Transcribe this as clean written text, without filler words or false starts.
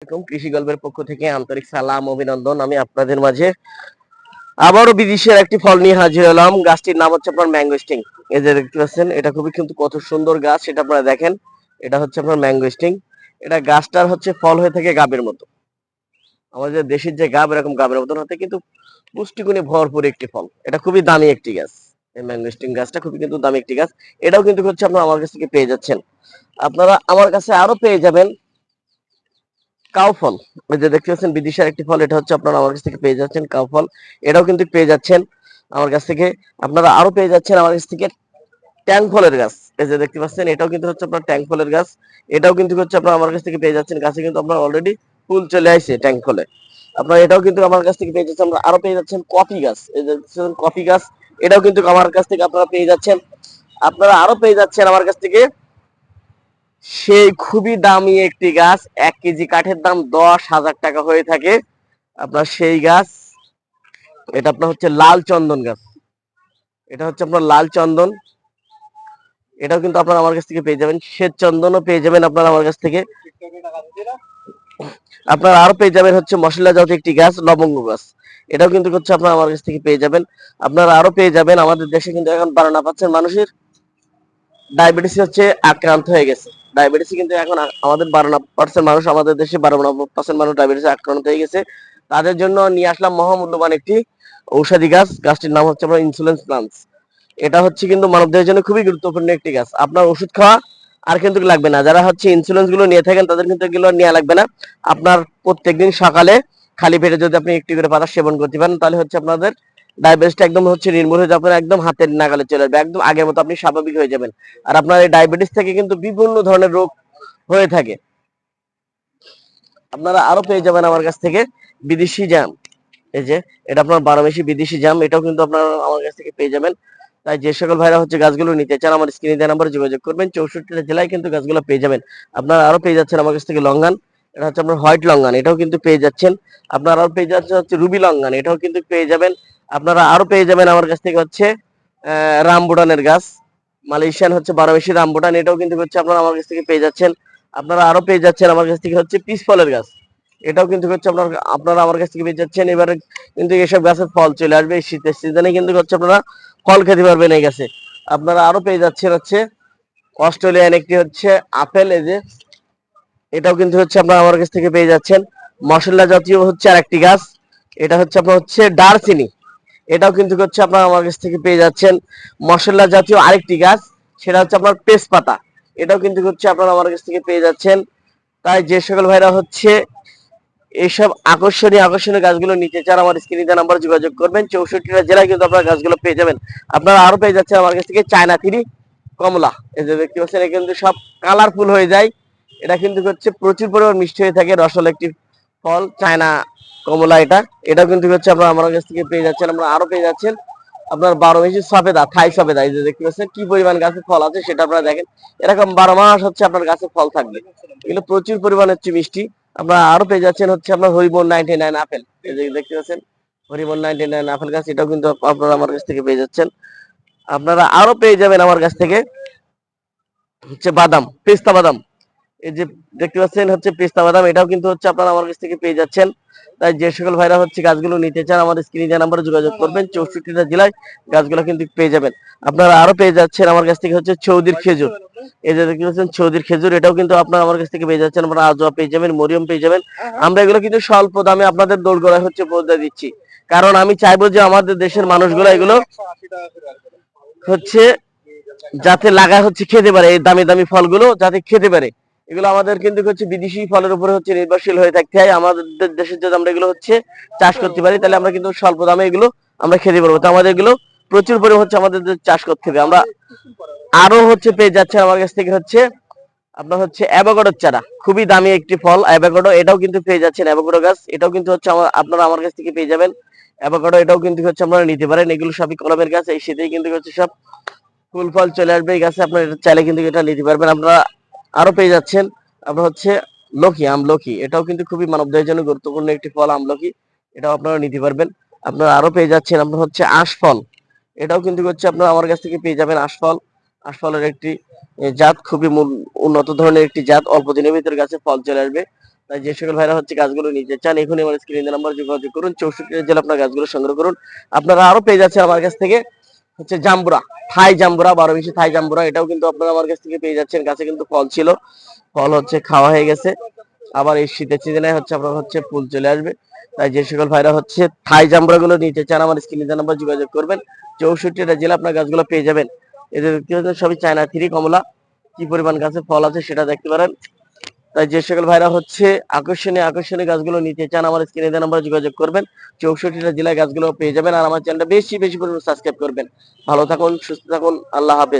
আলাইকুম। কৃষি গল্পের পক্ষ থেকে আন্তরিক সালাম অভিনন্দন। আমি আপনাদের মাঝে আবারও বিদেশের একটি ফল নিয়ে হাজির হলাম। গাছটির নাম হচ্ছে আপনার ম্যাঙ্গোস্টিং। এই যে দেখতে পাচ্ছেন, এটা খুবই কিন্তু কত সুন্দর গাছ, সেটা আপনারা দেখেন। এটা হচ্ছে আপনার ম্যাঙ্গোস্টিং। এটা গাছটার হচ্ছে ফল হয়ে থাকে গাবের মতো। আমাদের দেশের যে গাব, এরকম গাবের মতন হতে, কিন্তু পুষ্টিগুণে ভরপুর একটি ফল। এটা খুবই দামি একটি গাছ। এই ম্যাঙ্গোস্টিং গাছটা খুবই কিন্তু দামি একটি গাছ। এটাও কিন্তু হচ্ছে আপনারা আমার কাছ থেকে পেয়ে যাচ্ছেন। আপনারা আমার কাছে আরো পেয়ে যাবেন কাউ ফল। ওই যে দেখতে পাচ্ছেন বিদেশের একটি ফল, এটা হচ্ছে আপনারা আমার কাছ থেকে পেয়ে যাচ্ছেন কাউ ফল। এটাও কিন্তু পেয়ে যাচ্ছেন আমার কাছ থেকে। আপনারা আরো পেয়ে যাচ্ছেন আমার কাছ থেকে ট্যাং ফলের গাছ। এই যে দেখতে পাচ্ছেন, এটাও কিন্তু হচ্ছে আপনার ট্যাং ফলের গাছ। এটাও কিন্তু হচ্ছে আপনারা আমার কাছ থেকে পেয়ে যাচ্ছেন। গাছে কিন্তু আপনার অলরেডি ফুল চলে আসছে ট্যাং ফলে। আপনারা এটাও কিন্তু আমার কাছ থেকে পেয়ে যাচ্ছেন। আমরা আরো পেয়ে যাচ্ছেন কফি গাছ। এই যে দেখছেন কফি গাছ, এটাও কিন্তু আমার কাছ থেকে আপনারা পেয়ে যাচ্ছেন। আপনারা আরো পেয়ে যাচ্ছেন আমার কাছ থেকে সেই খুবই দামি একটি গাছ। 1 কেজি কাঠের দাম 10,000 টাকা হয়ে থাকে। আপনার সেই গাছ, এটা আপনার হচ্ছে লাল চন্দন গাছ। এটা হচ্ছে আপনার লাল চন্দন। এটাও কিন্তু আপনারা আমার কাছ থেকে পেয়ে যাবেন। শ্বেত চন্দনও পেয়ে যাবেন আপনারা আমার কাছ থেকে। আপনারা আরো পেয়ে যাবেন হচ্ছে মশলা জাতীয় একটি গাছ, লবঙ্গ গাছ। এটাও কিন্তু হচ্ছে আপনারা আমার কাছ থেকে পেয়ে যাবেন। আপনারা আরো পেয়ে যাবেন, আমাদের দেশে কিন্তু এখন 52% মানুষের ডায়াবেটিস হচ্ছে আক্রান্ত হয়ে গেছে। ডায়াবেটিস কিন্তু এখন আমাদের 52% মানুষ, আমাদের দেশে 52% মানুষ ডায়াবেটিস আক্রান্ত হয়ে গেছে। তাদের জন্য নিয়ে আসলাম মহামূল্যবান একটি ঔষধি গাছ। গাছটির নাম হচ্ছে আপনার ইনসুলেন্স প্লান্টস। এটা হচ্ছে কিন্তু মানবদেহের জন্য খুবই গুরুত্বপূর্ণ একটি গাছ। আপনার ওষুধ খাওয়া আর কিন্তু লাগবে না। যারা হচ্ছে ইনসুলেন্স গুলো নিয়ে থাকেন, তাদের কিন্তু এগুলো নেওয়া লাগবে না। আপনার প্রত্যেকদিন সকালে খালি পেটে যদি আপনি একটি করে পাতা সেবন করতে পারেন, তাহলে হচ্ছে আপনাদের ডায়াবেটিসটা একদম হচ্ছে নির্মূল হয়ে যাবে। আপনার একদম হাতের নাগালে চলে যাবে, একদম আগের মতো আপনি স্বাভাবিক হয়ে যাবেন। আর আপনার এই ডায়াবেটিস থেকে কিন্তু বিভিন্ন ধরনের রোগ হয়ে থাকে। আপনারা আরো পেয়ে যাবেন আমার কাছ থেকে বিদেশি জাম। এই যে এটা আপনার 12 মাসি বিদেশি জাম। এটাও কিন্তু আপনারা আমার কাছ থেকে পেয়ে যাবেন। তাই যে সকল ভাইরা হচ্ছে গাছগুলো নিতে চান, আমার স্ক্রিনে দেওয়া নাম্বারে যোগাযোগ করবেন। 64টা জেলায় কিন্তু গাছগুলো পেয়ে যাবেন। আপনারা আরো পেয়ে যাচ্ছেন আমার কাছ থেকে লঙ্গান। এটা হচ্ছে আপনার হোয়াইট লঙ্গান। এটাও কিন্তু পেয়ে যাচ্ছেন। আপনারা আরো পেয়ে যাচ্ছেন হচ্ছে রুবি লঙ্গান। এটাও কিন্তু পেয়ে যাবেন। আপনারা আরো পেয়ে যাবেন আমার কাছ থেকে হচ্ছে রামবুটানের গাছ। মালয়েশিয়ান হচ্ছে 12 মাসি রামবুটান। এটাও কিন্তু হচ্ছে আপনারা আমার কাছ থেকে পেয়ে যাচ্ছেন। আপনারা আরো পেয়ে যাচ্ছেন আমার কাছ থেকে হচ্ছে পিস ফলের গাছ। এটাও কিন্তু হচ্ছে আপনারা আমার কাছ থেকে পেয়ে যাচ্ছেন। এবারে কিন্তু এসব গাছের ফল চলে আসবে এই শীতের সিজনে, কিন্তু হচ্ছে আপনারা ফল খেতে পারবেন এই গাছে। আপনারা আরো পেয়ে যাচ্ছেন হচ্ছে অস্ট্রেলিয়ান একটি হচ্ছে আপেল। এই যে এটাও কিন্তু হচ্ছে আপনারা আমার কাছ থেকে পেয়ে যাচ্ছেন। মশলা জাতীয় হচ্ছে আরেকটি গাছ, এটা হচ্ছে আপনার হচ্ছে দারচিনি। এটাও কিন্তু হচ্ছে আপনারা আমার কাছ থেকে পেয়ে যাচ্ছেন। মশলা জাতীয় আরেকটি গাছ, সেটা হচ্ছে আপনার তেজপাতা। এটাও কিন্তু হচ্ছে আপনারা আমার কাছ থেকে পেয়ে যাচ্ছেন। তাই যে সকল ভাইরা হচ্ছে এইসব আকর্ষণীয় আকর্ষণীয় গাছগুলো নিতে চান, আমার স্ক্রিনে দেওয়া নাম্বারে যোগাযোগ করবেন। 64টা জেলায় কিন্তু আপনারা গাছগুলো পেয়ে যাবেন। আপনারা আরো পেয়ে যাচ্ছেন আমার কাছ থেকে চায়না থ্রি কমলা। এই যে দেখতে পাচ্ছেন, এটা কিন্তু সব কালারফুল হয়ে যায়। এটা কিন্তু হচ্ছে প্রচুর পরিমাণ মিষ্টি হয়ে থাকে, রসল একটি ফল চায়না কমলা। এটাও কিন্তু হচ্ছে আপনারা আমার কাছ থেকে পেয়ে যাচ্ছেন। আমরা আরো পেয়ে যাচ্ছেন আপনার 12 মাসি সবেদা, থাই সবেদা। এই যে দেখতে পাচ্ছেন কি পরিমাণ গাছে ফল আছে, সেটা আপনারা দেখেন। এরকম 12 মাস হচ্ছে আপনার গাছে ফল থাকবে। এগুলো প্রচুর পরিমাণে হচ্ছে মিষ্টি। আপনারা আরো পেয়ে যাচ্ছেন হচ্ছে আপনার হরিবোন 99 আপেল। এই যে দেখতে পাচ্ছেন হরিবোন 99 আপেল গাছ। এটাও কিন্তু আপনারা আমার কাছ থেকে পেয়ে যাচ্ছেন। আপনারা আরো পেয়ে যাবেন আমার কাছ থেকে হচ্ছে বাদাম, পেস্তা বাদাম। এই যে দেখতে পাচ্ছেন হচ্ছে পেস্তা বাদাম। এটাও কিন্তু হচ্ছে আপনারা আমার কাছ থেকে পেয়ে যাচ্ছেন। তাই যে সকল ভাইরা হচ্ছে গাছগুলো নিতে চান, আমার স্ক্রিনে দেওয়া নাম্বারে যোগাযোগ করবেন। 64টা জেলায় গাছগুলো কিন্তু পেয়ে যাবেন। আপনারা আরো পেয়ে যাচ্ছেন আমার কাছ থেকে হচ্ছে চৌদির খেজুর। এই যে দেখতে পাচ্ছেন চৌদির খেজুর। এটাও কিন্তু আপনারা আমার কাছ থেকে পেয়ে যাচ্ছেন। আপনারা আজোয়া পেয়ে যাবেন, মরিয়ম পেয়ে যাবেন। আমরা এগুলো কিন্তু স্বল্প দামে আপনাদের দোরগোড়ায় হচ্ছে পৌঁছে দিচ্ছি, কারণ আমি চাইবো যে আমাদের দেশের মানুষগুলো এগুলো হচ্ছে যাতে লাগায় হচ্ছে খেতে পারে, এই দামি দামি ফলগুলো যাতে খেতে পারে। এগুলো আমাদের কিন্তু হচ্ছে বিদেশি ফলের উপরে হচ্ছে নির্ভরশীল হয়ে থাকতে হয়। আমাদের দেশের যদি আমরা এগুলো হচ্ছে চাষ করতে পারি, তাহলে আমরা কিন্তু স্বল্প দামে এগুলো আমরা খেতে পারবো। তো আমাদের এগুলো প্রচুর পরিমাণে হচ্ছে আমাদের চাষ করতে হবে। আমরা আরো হচ্ছে পেয়ে যাচ্ছে আমার কাছ থেকে হচ্ছে আপনার হচ্ছে অ্যাভোকাডোর চারা। খুবই দামি একটি ফল অ্যাভোকাডো। এটাও কিন্তু পেয়ে যাচ্ছেন অ্যাভোকাডো গাছ। এটাও কিন্তু হচ্ছে আপনারা আমার কাছ থেকে পেয়ে যাবেন অ্যাভোকাডো। এটাও কিন্তু হচ্ছে আপনারা নিতে পারেন। এগুলো সবই কলমের গাছ। এই শীতেই কিন্তু হচ্ছে সব ফুল ফল চলে আসবে এই গাছে। আপনারা চাইলে কিন্তু এটা নিতে পারবেন। আপনারা আরো পেয়ে যাচ্ছেন আপনার হচ্ছে লকি, আমলকি। এটাও কিন্তু খুবই মানবদেহের জন্য গুরুত্বপূর্ণ একটি ফল আমলকি। এটাও আপনারা নিতে পারবেন। আপনারা আরো পেয়ে যাচ্ছেন আপনার হচ্ছে আশফল। এটাও কিন্তু হচ্ছে আপনারা আমার কাছ থেকে পেয়ে যাবেন আশফল। আশফলের একটি জাত, খুবই উন্নত ধরনের একটি জাত। অল্প দিনের ভিতরে গাছে ফল চলে আসবে। তাই যে সকল ভাইরা হচ্ছে গাছগুলো নিতে চান এখনই আমার স্ক্রিনে নাম্বার যোগাযোগ করুন। 64 জেলা আপনার গাছগুলো সংগ্রহ করুন। আপনারা আরো পেয়ে যাচ্ছেন আমার কাছ থেকে হচ্ছে জাম্বুরা, থাই জাম্বুরা, 12 মিশি থাই জাম্বুরা, এটাও কিন্তু আপনারা আমার কাছ থেকে পেয়ে যাচ্ছেন। গাছে কিন্তু ফল ছিল, ফল হচ্ছে খাওয়া হয়ে গেছে। আবার এই শীতের সিজনে হচ্ছে আপনার হচ্ছে ফুল চলে আসবে। তাই যে সকল ভাইরা হচ্ছে থাই জাম্বুরা গুলো নিতে চান আমার স্ক্রিনে নাম্বার যোগাযোগ করবেন। 64টা জেলা আপনার গাছগুলো পেয়ে যাবেন। এদের সবই চায়না থ্রি কমলা, কি পরিমাণ গাছে ফল আছে সেটা দেখতে পারেন। তাই যে সকল ভাইরা হচ্ছে আকর্ষণীয় আকর্ষণীয় গাছগুলো নিতে চান আমার স্ক্রিনে দেওয়া নাম্বারে যোগাযোগ করবেন। 64টা জেলায় গাছগুলো পেয়ে যাবেন। আর আমার চ্যানেলটা বেশি বেশি করে সাবস্ক্রাইব করবেন। ভালো থাকুন, সুস্থ থাকুন, আল্লাহ হাফেজ।